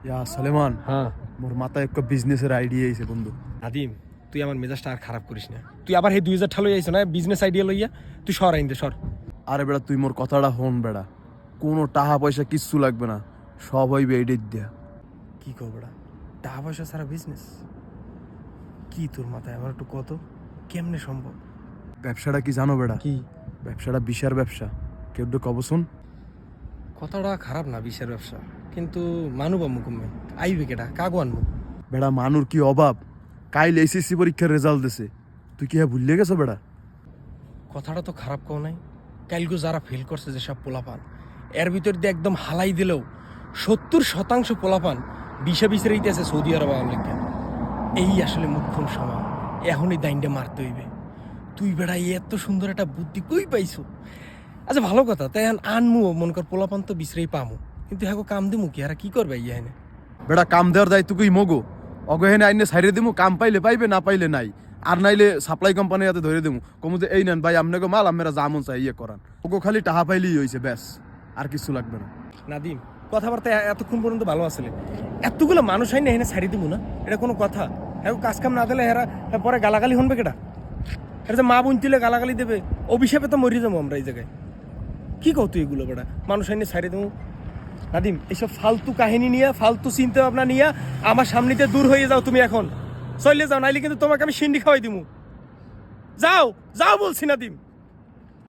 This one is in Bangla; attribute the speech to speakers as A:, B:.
A: ইয়া সালেমান,
B: হ্যাঁ
A: মোর মাথায় একটা বিজনেসের আইডিয়া আইছে বন্ধু।
B: নাদিম, তুই আমার মেজাজটা আর খারাপ করিস না। তুই আবার এই 2000 ঠালো আইছ না বিজনেস আইডিয়া লইয়া। তুই সর আইন দে, সর।
A: আরে বেড়া, তুই মোর কথাটা হন বেড়া, কোনো টাকা পয়সা কিচ্ছু লাগবে না, সব হইবে এইডের দিয়া।
B: কি কর বেটা, টাকা পয়সা ছাড়া বিজনেস? কি তোর মাথায় আমার একটু কত, কেমনে সম্ভব?
A: ব্যবসাটা কি জানো বেড়া?
B: কি
A: ব্যবসাটা বিশার ব্যবসা, কেউ কব শুন।
B: কথাটা খারাপ না বিষের ব্যবসা, কিন্তু মানুব মুকুমে আইবে কেটা, কাগো আনবো?
A: বেড়া মানুর কি অভাব? কাইল এসএসসি পরীক্ষার রেজাল্ট দিছে, তুই কি হ্যাঁ ভুলিয়ে গেছো বেড়া?
B: কথাটা তো খারাপ কেউ নাই। কালকে যারা ফেল করছে যেসব পোলাপান, এর ভিতর দিয়ে একদম হালাই দিলেও 70% পোলাপান বিষে বিষে রইতেছে সৌদি আরব আওয়ার লেগে। এই আসলে মুখ্যম সময়, এখনই দাইনটা মারতে হইবে। তুই বেড়া এত সুন্দর একটা বুদ্ধি কই পাইছো? আচ্ছা ভালো কথা, তাই আনমু মন কর, পোলাপান তো বিছরেই পামু, কিন্তু হ্যাঁ কাম দিমু কি, আর কি করবে ইয়া হেনে?
A: বেড়া কাম দেওয়ার দায়িত্ব তুই মগো, অগহেনে আইনে সাইরে দিমু, কাম পাইলে পাইবে, না পাইলে নাই। আর নাইলে সাপ্লাই কোম্পানি হাতে ধরে দেবো, কমু যে এই নেন ভাই আপনাকে মাল, আমরা জামন চাই ইয়ে করান। ওগো খালি টাহা পাইলেই হয়েছে, ব্যাস, আর কিছু লাগবে না।
B: নাদিম, কথাবার্তা এতক্ষণ পর্যন্ত ভালো আসলে, এতগুলো মানুষ হয় না এখানে ছাড়ি দিব না, এটা কোনো কথা? হ্যাঁ কাজ কাম না দিলে হেরা পরে গালাগালি হনবে কেটা? এটা যে মা বোন তুলে গালাগালি দেবে, অভিশাপে তো মরি যাবো আমরা এই জায়গায়। কি কও তুই এগুলো বেটা, মানুষ আইনে ছাড়ি দেবো? নাদিম, এইসব ফালতু কাহিনী নিয়ে, ফালতু চিন্তা ভাবনা নিয়ে আমার সামনেতে দূর হয়ে যাও তুমি এখন। চলে যাও, নাইলে কিন্তু তোমাকে আমি সিন্ডি খাওয়াই দিমু। যাও যাও বলছি নাদিম।